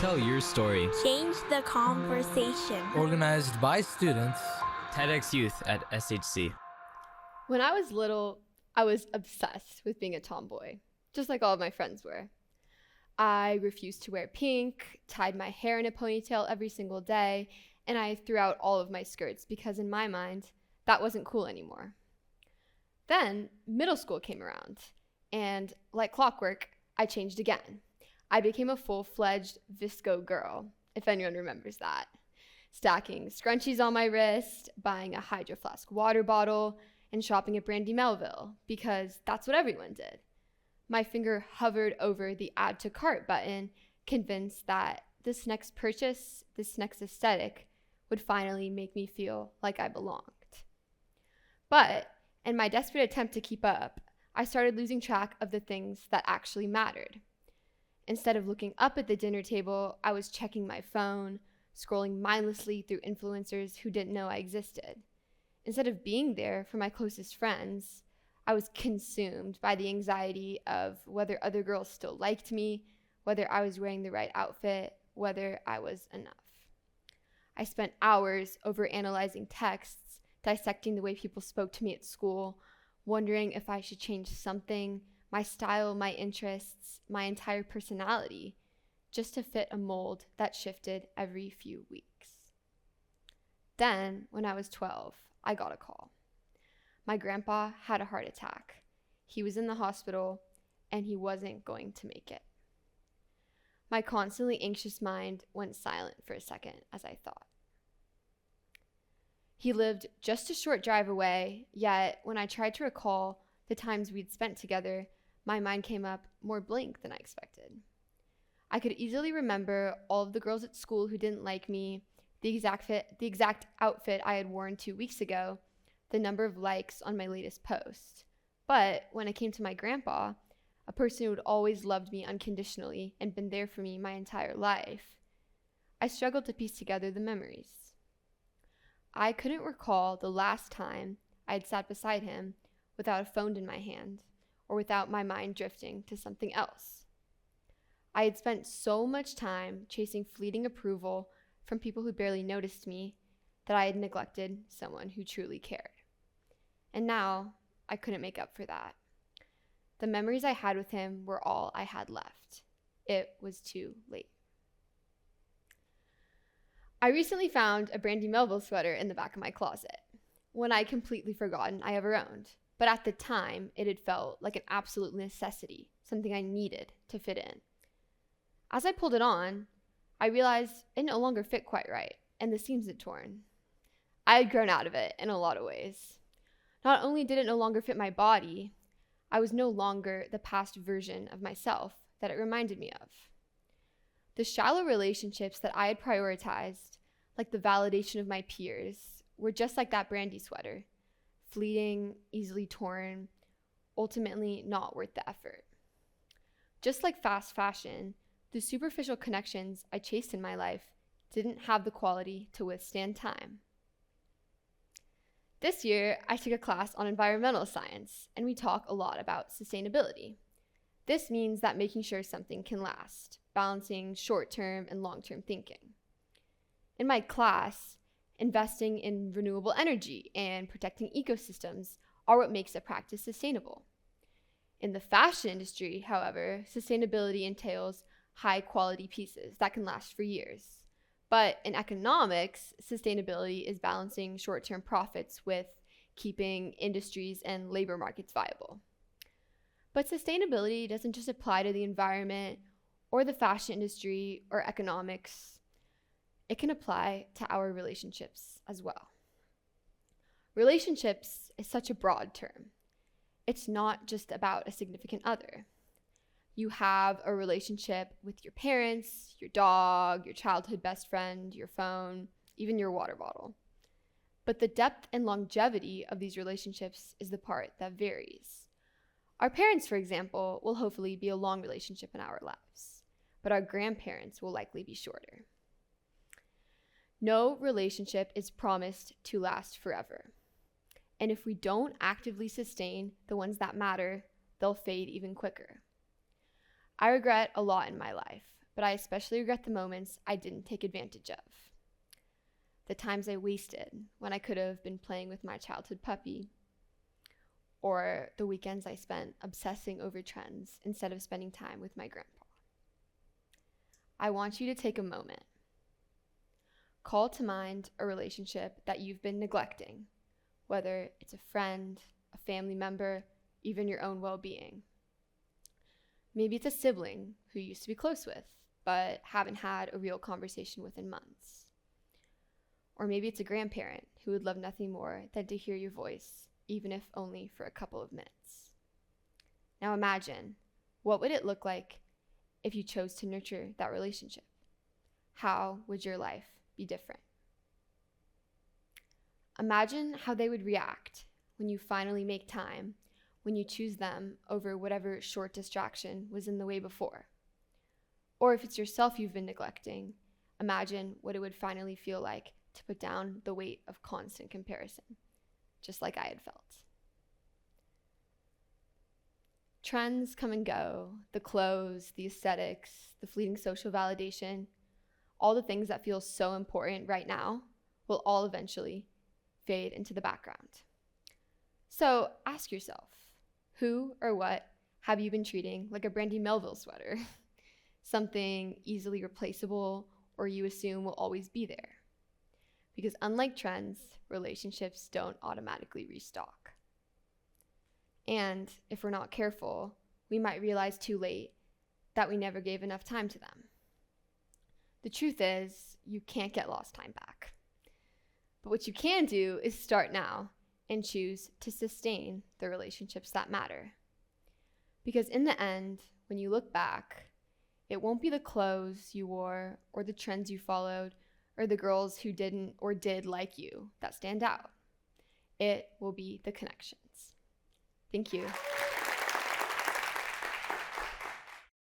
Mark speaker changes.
Speaker 1: Tell your story.
Speaker 2: Change the conversation.
Speaker 3: Organized by students.
Speaker 1: TEDx Youth at SHC.
Speaker 4: When I was little, I was obsessed with being a tomboy, just like all of my friends were. I refused to wear pink, tied my hair in a ponytail every single day, and I threw out all of my skirts because in my mind, that wasn't cool anymore. Then middle school came around, and like clockwork, I changed again. I became a full-fledged Visco girl, if anyone remembers that. Stacking scrunchies on my wrist, buying a Hydro Flask water bottle, and shopping at Brandy Melville, because that's what everyone did. My finger hovered over the add to cart button, convinced that this next purchase, this next aesthetic, would finally make me feel like I belonged. But in my desperate attempt to keep up, I started losing track of the things that actually mattered. Instead of looking up at the dinner table, I was checking my phone, scrolling mindlessly through influencers who didn't know I existed. Instead of being there for my closest friends, I was consumed by the anxiety of whether other girls still liked me, whether I was wearing the right outfit, whether I was enough. I spent hours overanalyzing texts, dissecting the way people spoke to me at school, wondering if I should change something, my style, my interests, my entire personality, just to fit a mold that shifted every few weeks. Then, when I was 12, I got a call. My grandpa had a heart attack. He was in the hospital, and he wasn't going to make it. My constantly anxious mind went silent for a second as I thought. He lived just a short drive away, yet when I tried to recall the times we'd spent together, my mind came up more blank than I expected. I could easily remember all of the girls at school who didn't like me, the exact outfit I had worn 2 weeks ago, the number of likes on my latest post. But when it came to my grandpa, a person who had always loved me unconditionally and been there for me my entire life, I struggled to piece together the memories. I couldn't recall the last time I had sat beside him without a phone in my hand or without my mind drifting to something else. I had spent so much time chasing fleeting approval from people who barely noticed me that I had neglected someone who truly cared. And now I couldn't make up for that. The memories I had with him were all I had left. It was too late. I recently found a Brandy Melville sweater in the back of my closet, one I'd completely forgotten I ever owned. But at the time, it had felt like an absolute necessity, something I needed to fit in. As I pulled it on, I realized it no longer fit quite right, and the seams had torn. I had grown out of it in a lot of ways. Not only did it no longer fit my body, I was no longer the past version of myself that it reminded me of. The shallow relationships that I had prioritized, like the validation of my peers, were just like that Brandy sweater, fleeting, easily torn, ultimately not worth the effort. Just like fast fashion, the superficial connections I chased in my life didn't have the quality to withstand time. This year, I took a class on environmental science, and we talk a lot about sustainability. This means that making sure something can last, balancing short-term and long-term thinking. In my class, investing in renewable energy and protecting ecosystems are what makes a practice sustainable. In the fashion industry, however, sustainability entails high-quality pieces that can last for years. But in economics, sustainability is balancing short-term profits with keeping industries and labor markets viable. But sustainability doesn't just apply to the environment or the fashion industry or economics. It can apply to our relationships as well. Relationships is such a broad term. It's not just about a significant other. You have a relationship with your parents, your dog, your childhood best friend, your phone, even your water bottle. But the depth and longevity of these relationships is the part that varies. Our parents, for example, will hopefully be a long relationship in our lives, but our grandparents will likely be shorter. No relationship is promised to last forever. And if we don't actively sustain the ones that matter, they'll fade even quicker. I regret a lot in my life, but I especially regret the moments I didn't take advantage of. The times I wasted when I could have been playing with my childhood puppy, or the weekends I spent obsessing over trends instead of spending time with my grandpa. I want you to take a moment. Call to mind a relationship that you've been neglecting, whether it's a friend, a family member, even your own well-being. Maybe it's a sibling who you used to be close with, but haven't had a real conversation with in months. Or maybe it's a grandparent who would love nothing more than to hear your voice, even if only for a couple of minutes. Now imagine, what would it look like if you chose to nurture that relationship? How would your life be different? Imagine how they would react when you finally make time, when you choose them over whatever short distraction was in the way before. Or if it's yourself you've been neglecting, imagine what it would finally feel like to put down the weight of constant comparison, just like I had felt. Trends come and go, the clothes, the aesthetics, the fleeting social validation, all the things that feel so important right now will all eventually fade into the background. So ask yourself, who or what have you been treating like a Brandy Melville sweater? Something easily replaceable or you assume will always be there? Because unlike trends, relationships don't automatically restock. And if we're not careful, we might realize too late that we never gave enough time to them. The truth is, you can't get lost time back. But what you can do is start now and choose to sustain the relationships that matter. Because in the end, when you look back, it won't be the clothes you wore or the trends you followed or the girls who didn't or did like you that stand out. It will be the connections. Thank you.